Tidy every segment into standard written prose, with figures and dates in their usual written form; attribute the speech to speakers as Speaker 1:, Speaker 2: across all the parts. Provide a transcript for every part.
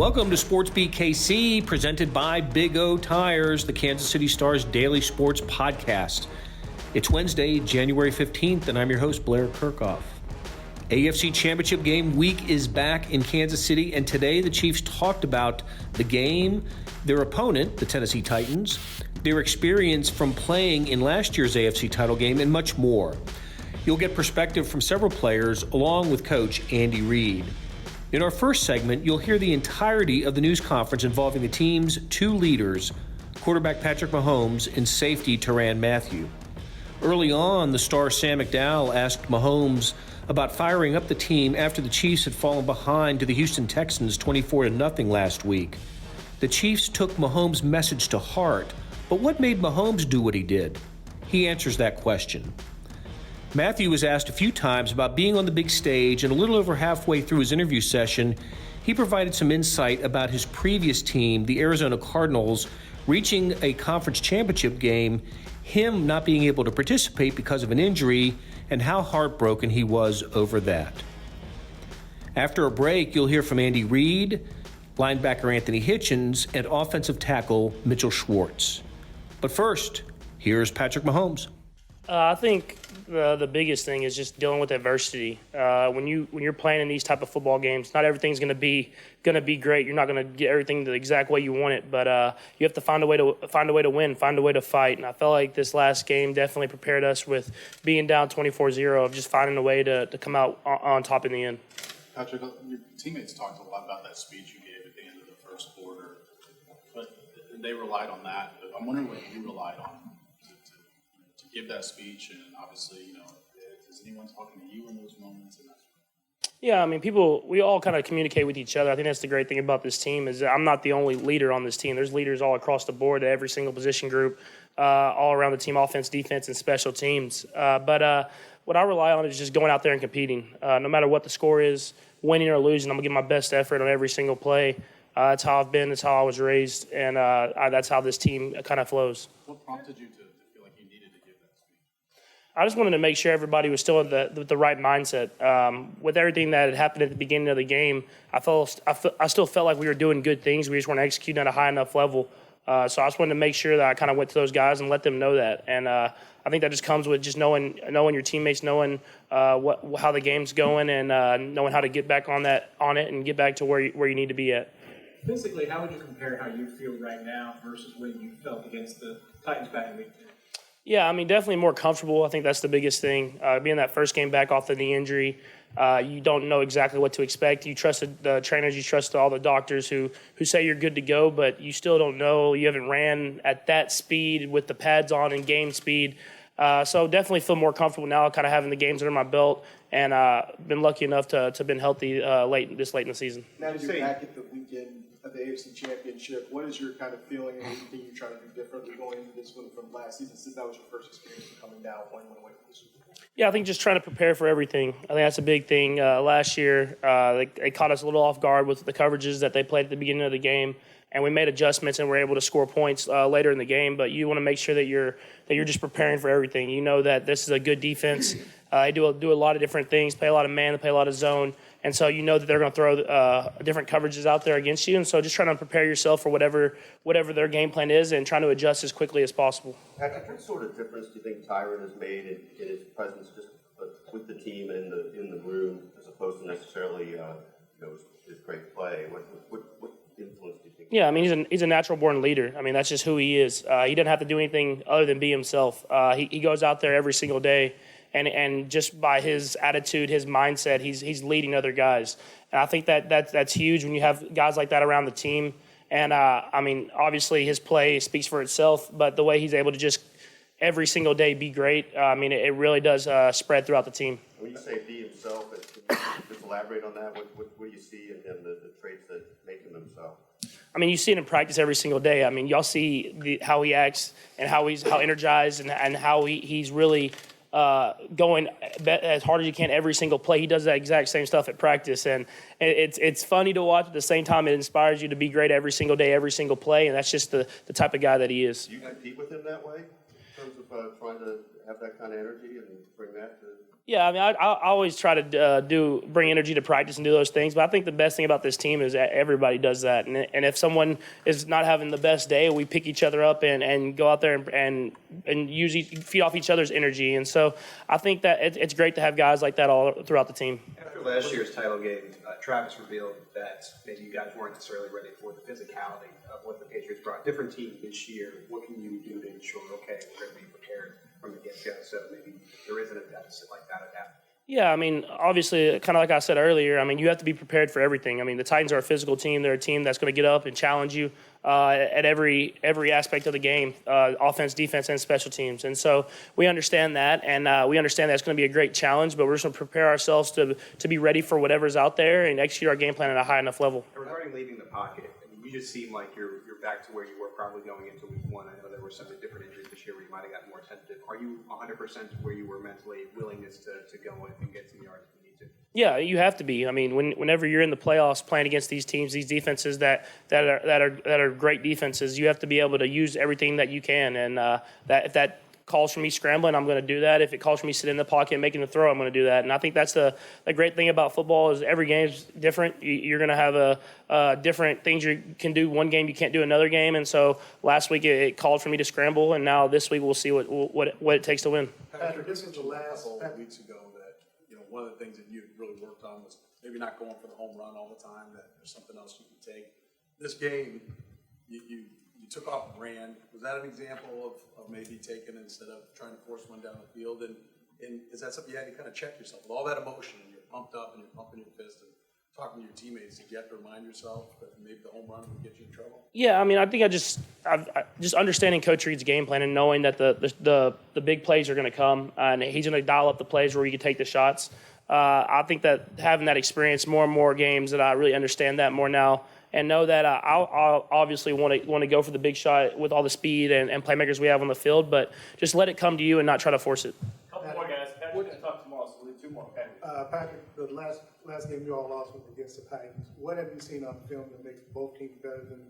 Speaker 1: Welcome to Sports Beat KC, presented by Big O Tires, the Kansas City Star's daily sports podcast. It's Wednesday, January 15th, and I'm your host, Blair Kirchhoff. AFC Championship Game week is back in Kansas City, and today the Chiefs talked about the game, their opponent, the Tennessee Titans, their experience from playing in last year's AFC title game, and much more. You'll get perspective from several players, along with Coach Andy Reid. In our first segment, you'll hear the entirety of the news conference involving the team's two leaders, quarterback Patrick Mahomes and safety Tyrann Mathieu. Early on, the star Sam McDowell asked Mahomes about firing up the team after the Chiefs had fallen behind to the Houston Texans 24-0 last week. The Chiefs took Mahomes' message to heart, but what made Mahomes do what he did? He answers that question. Mathieu was asked a few times about being on the big stage, and a little over halfway through his interview session, he provided some insight about his previous team, the Arizona Cardinals, reaching a conference championship game, him not being able to participate because of an injury, and how heartbroken he was over that. After a break, you'll hear from Andy Reid, linebacker Anthony Hitchens, and offensive tackle Mitchell Schwartz. But first, here's Patrick Mahomes.
Speaker 2: I think the biggest thing is just dealing with adversity. When you're playing in these type of football games, not everything's going to be great. You're not going to get everything the exact way you want it, but you have to find a way to win, find a way to fight. And I felt like this last game definitely prepared us with being down 24-0 of just finding a way to come out on top in the end.
Speaker 3: Patrick, your teammates talked a lot about that speech you gave at the end of the first quarter, but they relied on that. But I'm wondering what you relied on to give that speech, and obviously, is anyone talking to you in those moments?
Speaker 2: Yeah, I mean, we all kind of communicate with each other. I think that's the great thing about this team is that I'm not the only leader on this team. There's leaders all across the board at every single position group, all around the team, offense, defense, and special teams. But what I rely on is just going out there and competing. No matter what the score is, winning or losing, I'm going to give my best effort on every single play. That's how I've been. That's how I was raised, and that's how this team kind of flows.
Speaker 3: What prompted you to feel like you needed to give that speech?
Speaker 2: I just wanted to make sure everybody was still in the right mindset. With everything that had happened at the beginning of the game, I still felt like we were doing good things. We just weren't executing at a high enough level. So I just wanted to make sure that I kind of went to those guys and let them know that. And I think that just comes with just knowing your teammates, knowing how the game's going, and knowing how to get back on it and get back to where you need to be at.
Speaker 4: Physically, how would you compare how you feel right now versus when you felt against the Titans back in week 2?
Speaker 2: Yeah, I mean, definitely more comfortable. I think that's the biggest thing. Being that first game back off the knee injury, you don't know exactly what to expect. You trusted the trainers, you trusted all the doctors who say you're good to go, but you still don't know. You haven't ran at that speed with the pads on and game speed. So definitely feel more comfortable now, kind of having the games under my belt, and been lucky enough to have been healthy late in the season.
Speaker 5: Now that you're back at the weekend of the AFC Championship, what is your kind of feeling and anything you're trying to do differently going into this one from last season, since that was your first experience coming down one away from the Super Bowl?
Speaker 2: Yeah, I think just trying to prepare for everything. I think that's a big thing. Last year, they caught us a little off guard with the coverages that they played at the beginning of the game, and we made adjustments and were able to score points later in the game. But you want to make sure that you're just preparing for everything. You know that this is a good defense. They do a lot of different things, play a lot of man, they play a lot of zone. And so you know that they're going to throw different coverages out there against you. And so just trying to prepare yourself for whatever their game plan is and trying to adjust as quickly as possible.
Speaker 6: Patrick, what sort of difference do you think Tyrann has made in his presence just with the team and in the room, as opposed to necessarily his great play? What influence do you think?
Speaker 2: Yeah, I mean, he's a natural-born leader. I mean, that's just who he is. He doesn't have to do anything other than be himself. He goes out there every single day. And just by his attitude, his mindset, he's leading other guys. And I think that's huge when you have guys like that around the team. And, I mean, obviously his play speaks for itself, but the way he's able to just every single day be great, I mean, it really does spread throughout the team.
Speaker 6: When you say be himself, can you just elaborate on that? What do you see in him, the traits that make him himself?
Speaker 2: I mean, you see it in practice every single day. I mean, y'all see how he acts and how energized and how he's really – going as hard as you can every single play. He does that exact same stuff at practice, and it's funny to watch. At the same time, it inspires you to be great every single day, every single play, and that's just the type of guy that he is.
Speaker 6: Do you compete with him that way? terms of trying to have that kind of energy and bring that to?
Speaker 2: Yeah, I mean, I always try to bring energy to practice and do those things. But I think the best thing about this team is that everybody does that. And if someone is not having the best day, we pick each other up and go out there and feed off each other's energy. And so I think that it's great to have guys like that all throughout the team.
Speaker 7: After last year's title game, Travis revealed that maybe you guys weren't necessarily ready for the physicality of what the Patriots brought. Different team this year. What can you do to ensure, okay, we're going to be prepared from the get-go, so maybe there isn't a deficit like that at that?
Speaker 2: Yeah, I mean, obviously, kind of like I said earlier, I mean, you have to be prepared for everything. I mean, the Titans are a physical team. They're a team that's going to get up and challenge you at every aspect of the game, offense, defense, and special teams. And so we understand that, and we understand that it's going to be a great challenge, but we're just going to prepare ourselves to be ready for whatever's out there and execute our game plan at a high enough level.
Speaker 7: Regarding leaving the pocket, I mean, you just seem like you're back to where you were probably going into week one. I know there were some different injuries this year where you might have gotten more tentative. Are you 100% where you were mentally, willingness to go and get some yards if you need to? Yeah, you have to be. I mean, whenever you're in the playoffs playing against these teams, these defenses that are great defenses, you have to be able to use everything that you can. And that if that calls for me scrambling, I'm going to do that. If it calls for me sitting in the pocket and making the throw, I'm going to do that. And I think that's the great thing about football is every game is different. You're going to have different things you can do one game you can't do another game. And so last week it called for me to scramble, and now this week we'll see what it takes to win.
Speaker 5: Patrick, this is the last
Speaker 3: couple of weeks ago that, one of the things that you really worked on was maybe not going for the home run all the time, that there's something else you can take. This game, you took off and ran. Was that an example of maybe taking instead of trying to force one down the field? And is that something you had to kind of check yourself? With all that emotion and you're pumped up and you're pumping your fist and talking to your teammates, did you have to remind yourself that maybe the home run would get you in trouble? Yeah, I mean, I think I just understanding Coach Reid's game plan and knowing that the big plays are going to come and he's going to dial up the plays where we can take the shots. I think that having that experience more and more games that I really understand that more now and know that I'll obviously want to go for the big shot with all the speed and playmakers we have on the field, but just let it come to you and not try to force it.
Speaker 8: Couple more guys. Patrick can talk tomorrow, so we'll leave two more. Okay.
Speaker 5: Patrick, the last game you all lost was against the Titans. What have you seen on film that makes both teams better than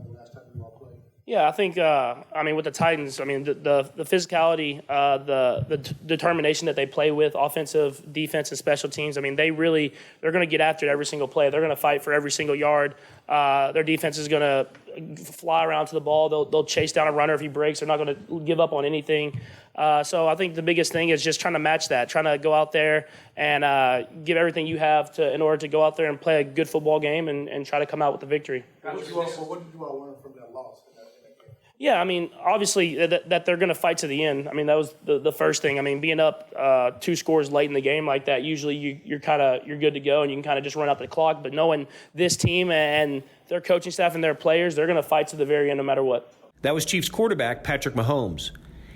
Speaker 5: the last time you all played?
Speaker 2: Yeah, I think, with the Titans, the physicality, the determination that they play with, offensive, defense, and special teams, they're going to get after it every single play. They're going to fight for every single yard. Their defense is going to fly around to the ball. They'll chase down a runner if he breaks. They're not going to give up on anything. So I think the biggest thing is just trying to match that, trying to go out there and give everything you have in order to go out there and play a good football game and try to come out with the victory.
Speaker 5: What did you all learn from that loss?
Speaker 2: Yeah, obviously that they're going to fight to the end. That was the first thing. Being up 2 scores late in the game like that, usually you're good to go and you can kind of just run out the clock. But knowing this team and their coaching staff and their players, they're going to fight to the very end no matter what.
Speaker 1: That was Chiefs quarterback Patrick Mahomes.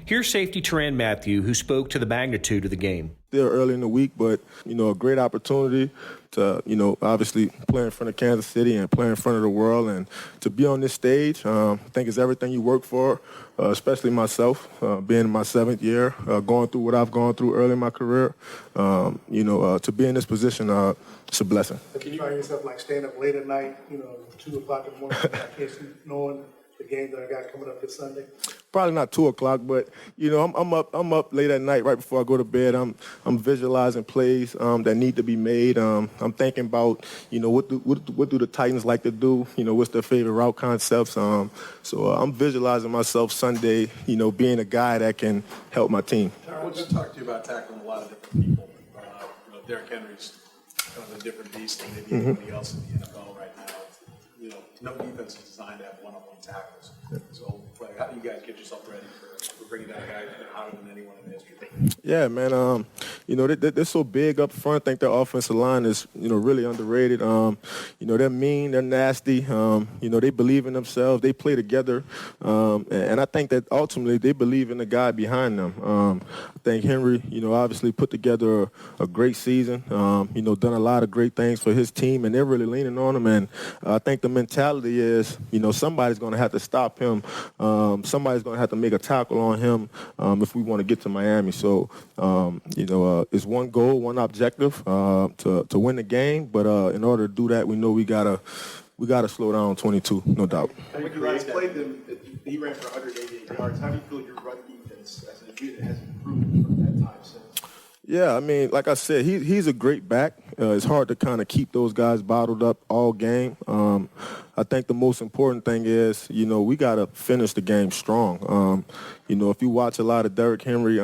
Speaker 1: Here's safety Tyrann Mathieu, who spoke to the magnitude of the game.
Speaker 9: Still early in the week, but, a great opportunity to, obviously play in front of Kansas City and play in front of the world. And to be on this stage, I think it's everything you work for, especially myself, being in my 7th year, going through what I've gone through early in my career. To be in this position, it's a blessing.
Speaker 5: Can you find yourself staying up late at night, 2 o'clock in the morning, I can't sleep, knowing the game that I got coming up this Sunday?
Speaker 9: Probably not 2 o'clock, but I'm up late at night right before I go to bed. I'm visualizing plays that need to be made. I'm thinking about what do the Titans like to do? What's their favorite route concepts? So I'm visualizing myself Sunday. Being a guy that can help my team.
Speaker 3: I want to talk to you about tackling a lot of different people. Derrick Henry's kind of a different beast than maybe anybody else in the NFL right now. No defense is designed to have one-on-one tackles. So, how do you guys get yourself ready for bringing down a guy who's been hotter than anyone in history?
Speaker 9: Yeah, man. They're so big up front. I think their offensive line is, really underrated. They're mean. They're nasty. They believe in themselves. They play together. And I think that ultimately they believe in the guy behind them. I think Henry, obviously put together a great season. Done a lot of great things for his team, and they're really leaning on him. And I think the mentality is, somebody's going to have to stop him. Somebody's going to have to make a tackle on him if we want to get to Miami. So, it's one goal, one objective to win the game. But in order to do that, we know we gotta slow down 22, no doubt.
Speaker 5: When you guys played them, he ran for 188 yards. How do you feel your run defense confidence as it has improved from that time since?
Speaker 9: Yeah, I mean, like I said, he's a great back. It's hard to kind of keep those guys bottled up all game. I think the most important thing is, we got to finish the game strong. If you watch a lot of Derrick Henry,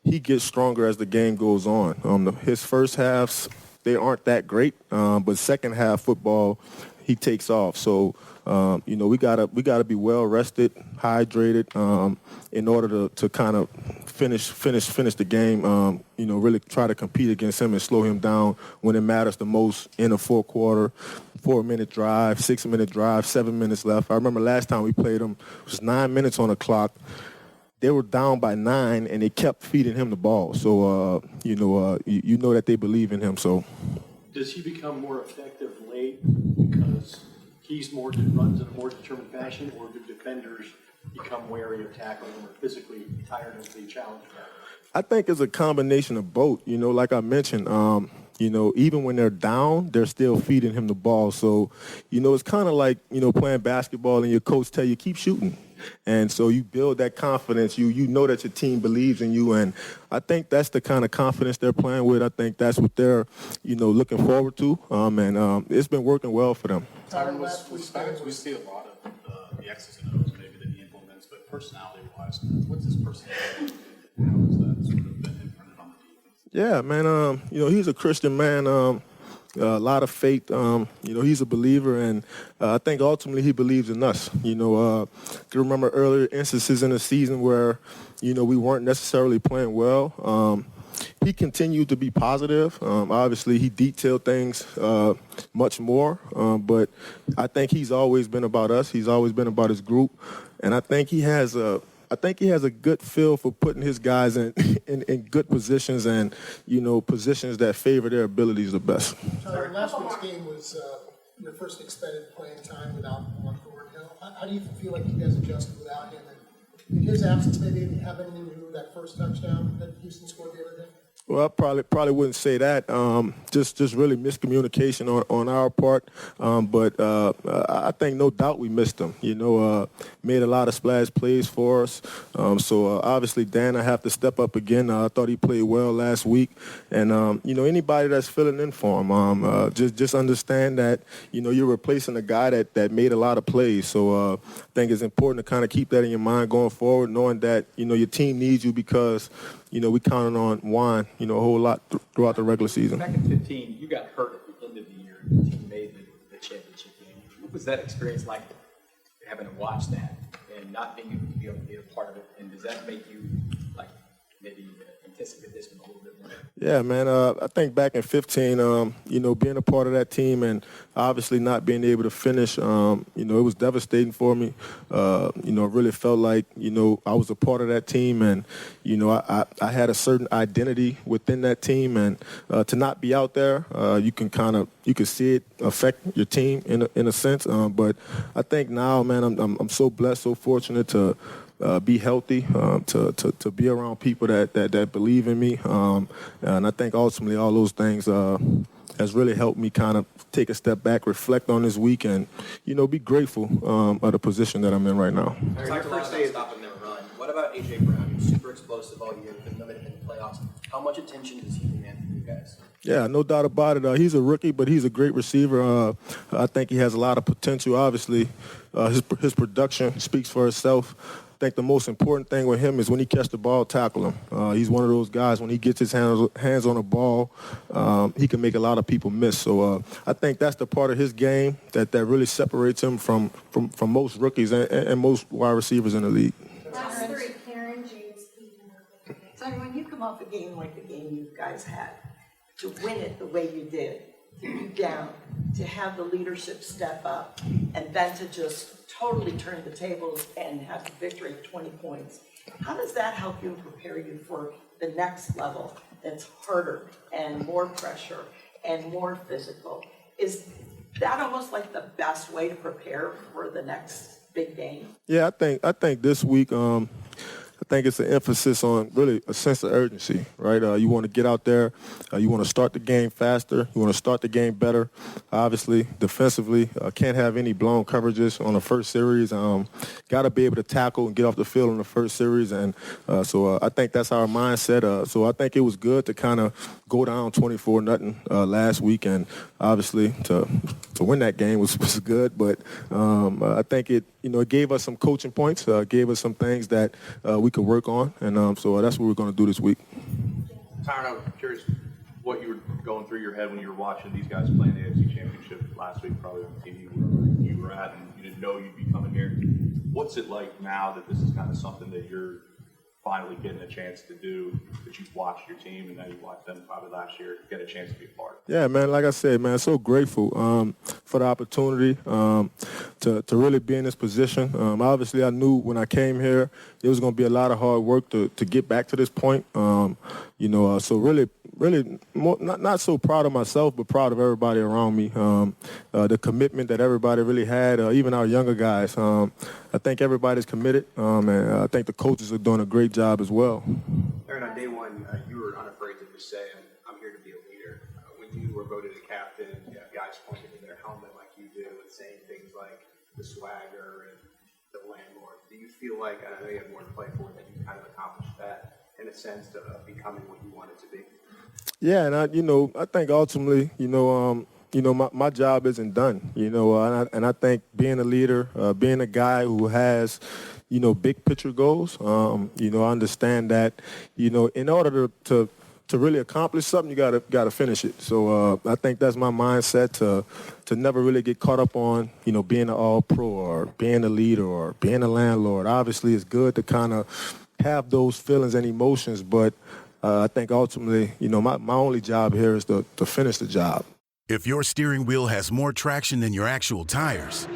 Speaker 9: he gets stronger as the game goes on. His first halves, they aren't that great, but second half football, he takes off. So, we gotta be well rested, hydrated, in order to kind of finish the game. Really try to compete against him and slow him down when it matters the most in a fourth quarter. 4-minute drive, 6-minute drive, 7 minutes left. I remember last time we played him, it was 9 minutes on the clock. They were down by 9, and they kept feeding him the ball. So, you know that they believe in him. So,
Speaker 4: Does he become more effective late because he's runs in a more determined fashion, or do defenders become wary of tackling him or physically tired of the challenge?
Speaker 9: I think it's a combination of both. Like I mentioned, even when they're down, they're still feeding him the ball. So, it's kind of like, playing basketball and your coach tell you, keep shooting. And so you build that confidence. You know that your team believes in you. And I think that's the kind of confidence they're playing with. I think that's what they're, looking forward to. And it's been working well for them.
Speaker 3: Tyrann, we see a lot of the X's and O's maybe that he implements, but personality-wise, what's his personality? How has that sort of been imprinted on the defense?
Speaker 9: Yeah, man. He's a Christian man. A lot of faith. He's a believer, and I think ultimately he believes in us. I can remember earlier instances in the season where, we weren't necessarily playing well. He continued to be positive. Obviously, he detailed things much more, but I think he's always been about us. He's always been about his group, and I think he has a good feel for putting his guys in good positions and, positions that favor their abilities the best.
Speaker 10: Last week's game was your first extended playing time without Thornhill. How do you feel like you guys adjusted without him? And in his absence, maybe didn't have anything to do with that first touchdown that Houston scored the other day?
Speaker 9: Well, I probably wouldn't say that. Just really miscommunication on our part. But I think no doubt we missed him. Made a lot of splash plays for us. So obviously, Dan, I have to step up again. I thought he played well last week. And anybody that's filling in for him, just understand that you're replacing a guy that made a lot of plays. So I think it's important to kind of keep that in your mind going forward, knowing that your team needs you because we counted on Juan, a whole lot throughout the regular season.
Speaker 11: Back in 15, you got hurt at the end of the year, and the team made the championship game. What was that experience like, having to watch that and not being able to be a part of it? And does that make you, maybe anticipate this one a little bit more?
Speaker 9: Yeah, man. I think back in 15, being a part of that team and obviously not being able to finish, it was devastating for me. I really felt like, I was a part of that team and, I had a certain identity within that team and to not be out there, you can see it affect your team in a sense. But I think now, man, I'm so blessed, so fortunate to be healthy, to be around people that believe in me. And I think ultimately all those things has really helped me kind of take a step back, reflect on this week, and, be grateful of the position that I'm in right now.
Speaker 11: It's like first day stopping their run. What about A.J. Brown? He's super explosive all year, been limited in the playoffs. How much attention does he demand from you guys?
Speaker 9: Yeah, no doubt about it. He's a rookie, but he's a great receiver. I think he has a lot of potential. Obviously, his production speaks for itself. I think the most important thing with him is when he catches the ball, tackle him. He's one of those guys, when he gets his hands on a ball, he can make a lot of people miss. So I think that's the part of his game that really separates him from most rookies and most wide receivers in the league.
Speaker 12: So when you come off a game like the game you guys had, to win it the way you did, to be down, to have the leadership step up, and then to just totally turn the tables and have the victory of 20 points. How does that help you and prepare you for the next level that's harder and more pressure and more physical? Is that almost like the best way to prepare for the next big game?
Speaker 9: Yeah, I think this week, I think it's an emphasis on really a sense of urgency, right? You want to get out there. You want to start the game faster. You want to start the game better. Obviously, defensively, can't have any blown coverages on the first series. Got to be able to tackle and get off the field in the first series. And so I think that's our mindset. So I think it was good to kind of go down 24-0 last week. And obviously to win that game was good. But I think it gave us some coaching points, gave us some things that we could work on. And so that's what we're going to do this week.
Speaker 3: Tyrann, I'm curious what you were going through your head when you were watching these guys play in the AFC Championship last week, probably on TV, wherever you were at, and you didn't know you'd be coming here. What's it like now that this is kind of something that you're finally getting a chance to do, that you've watched your team and now you watched them probably last year, get a chance to be a part?
Speaker 9: Yeah, man, like I said, man, so grateful for the opportunity to really be in this position. Obviously, I knew when I came here it was going to be a lot of hard work to get back to this point. So really more, not so proud of myself, but proud of everybody around me. The commitment that everybody really had, even our younger guys. I think everybody's committed, and I think the coaches are doing a great job as well.
Speaker 7: Tyrann, on day one, you were unafraid to just say, I'm here to be a leader. When you were voted a captain, guys pointed to their helmet like you do and saying things like the swagger and the landlord. Do you feel like, I know you have more to play for, that you kind of accomplished that in a sense of becoming what you wanted to be?
Speaker 9: Yeah, and I think ultimately, my job isn't done, and I think being a leader, being a guy who has, big picture goals, I understand that, in order to really accomplish something, you gotta finish it. So I think that's my mindset to never really get caught up on, being an all-pro or being a leader or being a landlord. Obviously, it's good to kind of have those feelings and emotions, but I think ultimately, my only job here is to finish the job.
Speaker 13: If your steering wheel has more traction than your actual tires,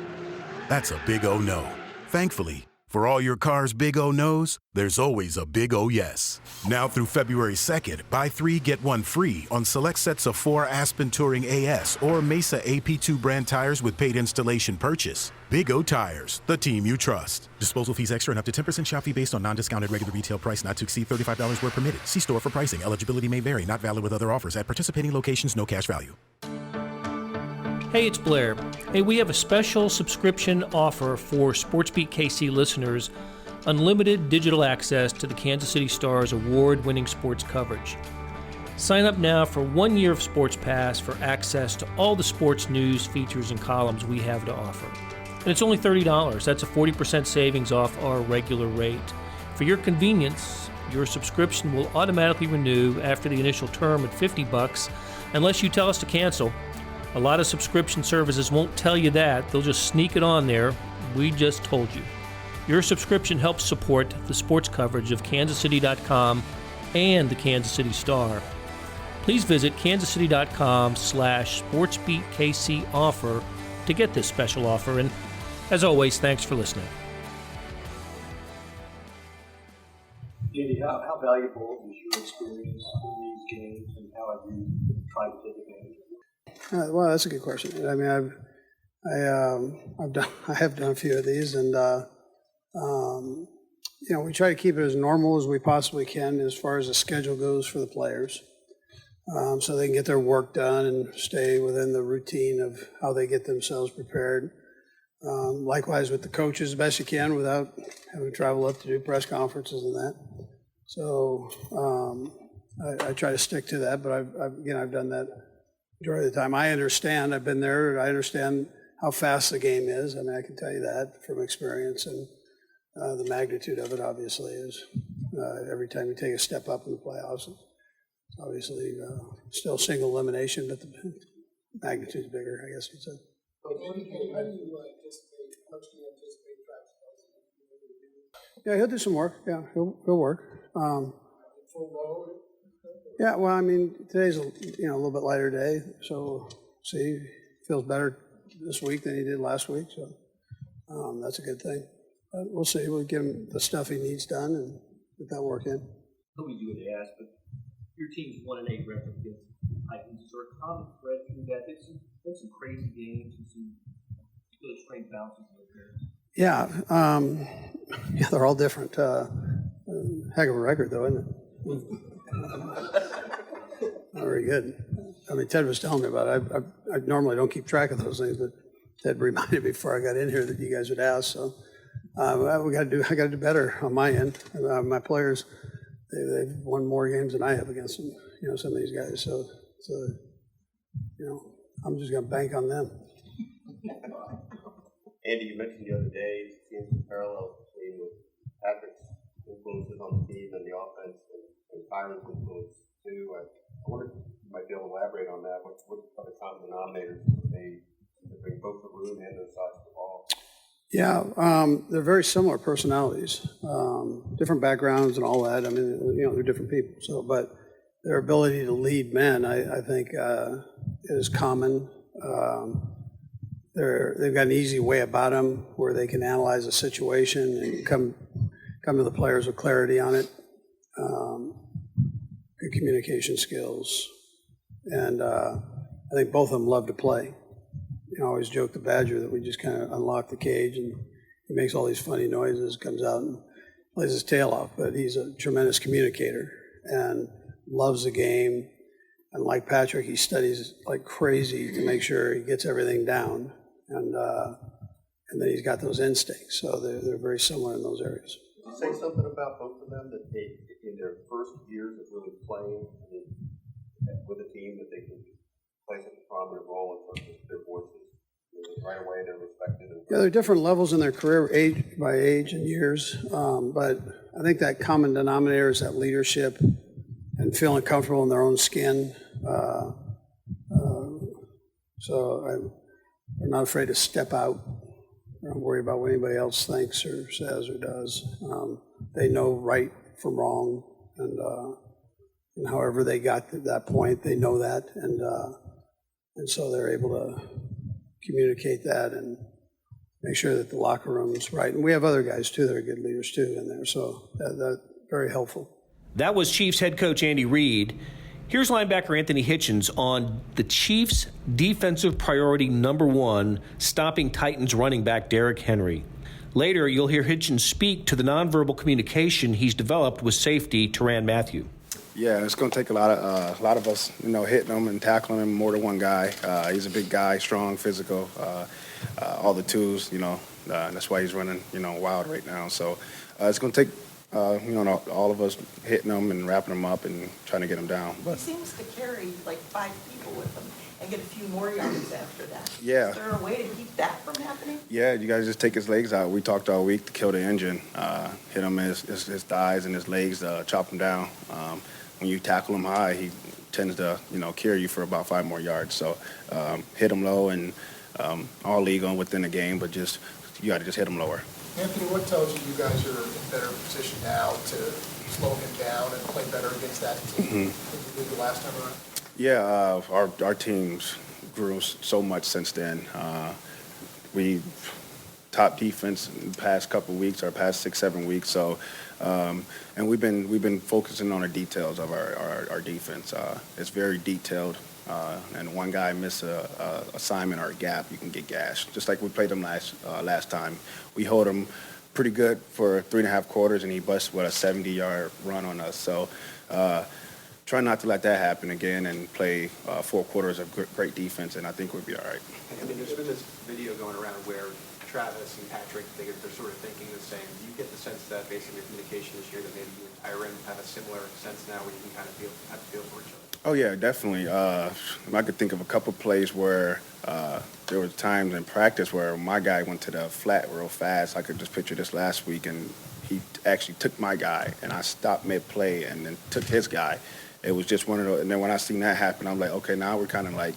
Speaker 13: that's a big O no. Thankfully, for all your car's big O no's, there's always a big O yes. Now through February 2nd, buy 3, get 1 free on select sets of 4 Aspen Touring AS or Mesa AP2 brand tires with paid installation purchase. Big O Tires, the team you trust. Disposal fees extra and up to 10% shop fee based on non-discounted regular retail price not to exceed $35 where permitted. See store for pricing. Eligibility may vary. Not valid with other offers. At participating locations, no cash value.
Speaker 1: Hey, it's Blair. Hey, we have a special subscription offer for SportsBeat KC listeners, unlimited digital access to the Kansas City Star's award-winning sports coverage. Sign up now for 1 year of Sports Pass for access to all the sports news, features, and columns we have to offer. And it's only $30. That's a 40% savings off our regular rate. For your convenience, your subscription will automatically renew after the initial term at $50 unless you tell us to cancel. A lot of subscription services won't tell you that. They'll just sneak it on there. We just told you. Your subscription helps support the sports coverage of kansascity.com and the Kansas City Star. Please visit kansascity.com/SportsBeatKC offer to get this special offer. And as always, thanks for listening.
Speaker 4: Andy, how valuable was your experience in these games, and how have you tried to take advantage of it?
Speaker 14: Well, that's a good question. I mean, I have done a few of these, and we try to keep it as normal as we possibly can as far as the schedule goes for the players, so they can get their work done and stay within the routine of how they get themselves prepared. Likewise with the coaches, as best you can without having to travel up to do press conferences and that. So I try to stick to that, but I've done that majority of the time. I understand. I've been there. I understand how fast the game is. I mean, I can tell you that from experience, and the magnitude of it obviously is every time you take a step up in the playoffs. It's obviously still single elimination, but the magnitude's bigger, I guess you'd say.
Speaker 10: How do you anticipate? How much do you anticipate Travis Kelce?
Speaker 14: Yeah, he'll do some work. Yeah, he'll work.
Speaker 10: Full load?
Speaker 14: Yeah, well, I mean, today's a little bit lighter day, so see, feels better this week than he did last week, so that's a good thing. But we'll see. We'll give him the stuff he needs done and get that work in.
Speaker 15: Nobody do what they ask, but your team's 1-8 record against Titans. Is there a common thread through that? There's some crazy games and some really strange bounces in those games.
Speaker 14: Yeah, they're all different. Heck of a record, though, isn't it? Not very good. I mean, Ted was telling me about it. I normally don't keep track of those things, but Ted reminded me before I got in here that you guys would ask. So I got to do better on my end. My players, they've won more games than I have against them. Some of these guys. So I'm just going to bank on them.
Speaker 6: Andy, you mentioned the other day seeing parallels between with Patrick's influences on the team and the offense and Tyrann's influence too. I wonder if you might be able to elaborate on that. What are the common denominators they bring both the room and the sides of the ball?
Speaker 14: Yeah, they're very similar personalities, different backgrounds and all that. I mean, they're different people. So, but their ability to lead men, I think, is common. They've got an easy way about them where they can analyze a situation and come to the players with clarity on it. Good communication skills, and I think both of them love to play. I always joke the Badger that we just kind of unlock the cage and he makes all these funny noises, comes out and plays his tail off. But he's a tremendous communicator and loves the game. And like Patrick, he studies like crazy to make sure he gets everything down. And then he's got those instincts. So they're very similar in those areas.
Speaker 6: Did you say something about both of them that they, in their first years of really playing with a team, that they can play such a prominent role in terms of their voices? Right away, they're respected.
Speaker 14: Yeah, there are different levels in their career, age by age and years. But I think that common denominator is that leadership and feeling comfortable in their own skin. So they're not afraid to step out. They don't worry about what anybody else thinks or says or does. They know right from wrong, and however they got to that point, they know that, and so they're able to communicate that and make sure that the locker room is right. And we have other guys too that are good leaders too in there, so that's very helpful.
Speaker 1: That was Chiefs head coach Andy Reid. Here's linebacker Anthony Hitchens on the Chiefs' defensive priority number one, stopping Titans running back Derrick Henry. Later, you'll hear Hitchens speak to the nonverbal communication he's developed with safety Tyrann Mathieu.
Speaker 16: Yeah, it's going to take a lot of us, hitting him and tackling him, more than one guy. He's a big guy, strong, physical, all the tools, and that's why he's running, wild right now. So it's going to take, all of us hitting him and wrapping him up and trying to get him down.
Speaker 12: He seems to carry like 5 people with him and get a few more yards after that.
Speaker 16: Yeah.
Speaker 12: Is there a way to keep that from happening?
Speaker 16: Yeah, you guys just take his legs out. We talked all week to kill the engine, hit him in his thighs and his legs, chop him down. When you tackle him high, he tends to, carry you for about 5 more yards. So hit him low and all legal within the game, but you got to just hit him lower.
Speaker 10: Anthony, what tells you guys are in better position now to slow him down and play better against that team than you did the last time around?
Speaker 16: Yeah, our teams grew so much since then. We top defense in the past couple of weeks, our past 6-7 weeks. So, and we've been focusing on the details of our defense. It's very detailed, and one guy miss a assignment or a gap, you can get gashed. Just like we played them last time, we hold him pretty good for 3.5 quarters, and he busted a 70-yard run on us. So, try not to let that happen again and play 4 quarters of great defense, and I think we'll be all right.
Speaker 7: I mean, there's been this video going around where Travis and Patrick, they're sort of thinking the same. Do you get the sense that basically communication this year, that maybe you and Tyrann have a similar sense now where you can kind of have feel for each other?
Speaker 16: Oh, yeah, definitely. I could think of a couple plays where there were times in practice where my guy went to the flat real fast. I could just picture this last week, and he actually took my guy, and I stopped mid-play and then took his guy. It was just one of those, and then when I seen that happen, I'm like, okay, now we're kind of like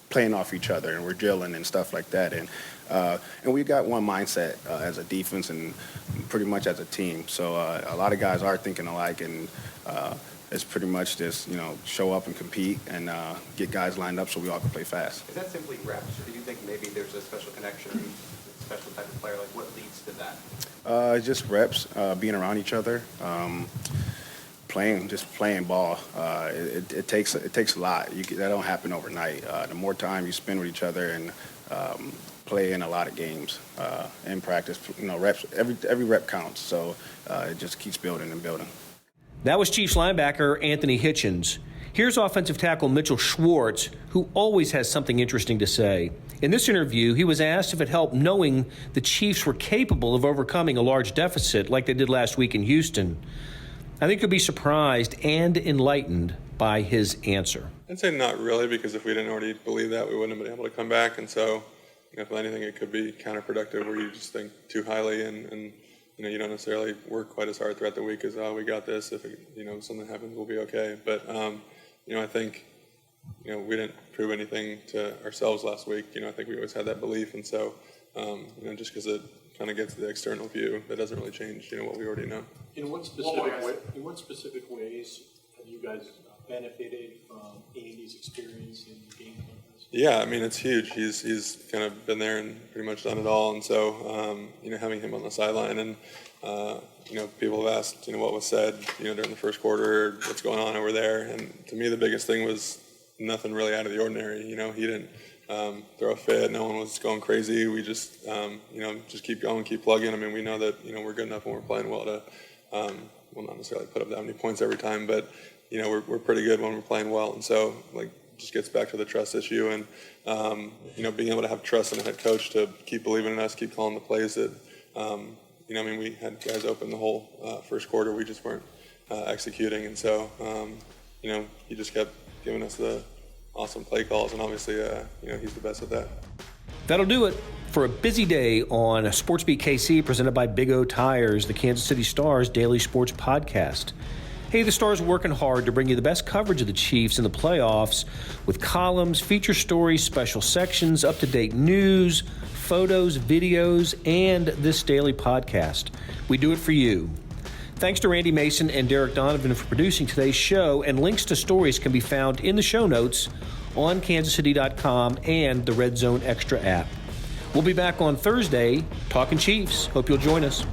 Speaker 16: playing off each other, and we're drilling and stuff like that. And we got one mindset as a defense and pretty much as a team. So a lot of guys are thinking alike, and it's pretty much just, show up and compete and get guys lined up so we all can play fast.
Speaker 7: Is that simply reps, or do you think maybe there's a special connection, a special type of player? Like, what leads to that?
Speaker 16: Just reps, being around each other. Playing ball. It takes a lot. That don't happen overnight. The more time you spend with each other and play in a lot of games in practice. Reps, every rep counts, so it just keeps building and building.
Speaker 1: That was Chiefs linebacker Anthony Hitchens. Here's offensive tackle Mitchell Schwartz, who always has something interesting to say. In this interview, he was asked if it helped knowing the Chiefs were capable of overcoming a large deficit like they did last week in Houston. I think you'll be surprised and enlightened by his answer.
Speaker 17: I'd say not really, because if we didn't already believe that, we wouldn't have been able to come back. And so, if anything, it could be counterproductive where you just think too highly and you don't necessarily work quite as hard throughout the week as, oh, we got this. If something happens, we'll be okay. But I think we didn't prove anything to ourselves last week. I think we always had that belief, and so just because it kind of gets the external view, that doesn't really change what we already know.
Speaker 4: In what specific ways have you guys benefited from Andy's experience in game like this?
Speaker 17: Yeah, it's huge. He's kind of been there and pretty much done it all, and so having him on the sideline and people have asked what was said during the first quarter, what's going on over there, and to me the biggest thing was nothing really out of the ordinary. He didn't throw a fit. No one was going crazy. We just just keep going, keep plugging. We know that we're good enough when we're playing well to well, not necessarily put up that many points every time, but we're pretty good when we're playing well, and so just gets back to the trust issue and being able to have trust in a head coach to keep believing in us, keep calling the plays that we had guys open the whole first quarter. We just weren't executing, and so he just kept giving us the awesome play calls, and obviously he's the best at that.
Speaker 1: That'll do it for a busy day on SportsBeat KC, presented by Big O Tires, the Kansas City Stars daily sports podcast. Hey, the Stars are working hard to bring you the best coverage of the Chiefs in the playoffs with columns, feature stories, special sections, up-to-date news, photos, videos, and this daily podcast. We do it for you. Thanks to Randy Mason and Derek Donovan for producing today's show, and links to stories can be found in the show notes on kansascity.com and the Red Zone Extra app. We'll be back on Thursday talking Chiefs. Hope you'll join us.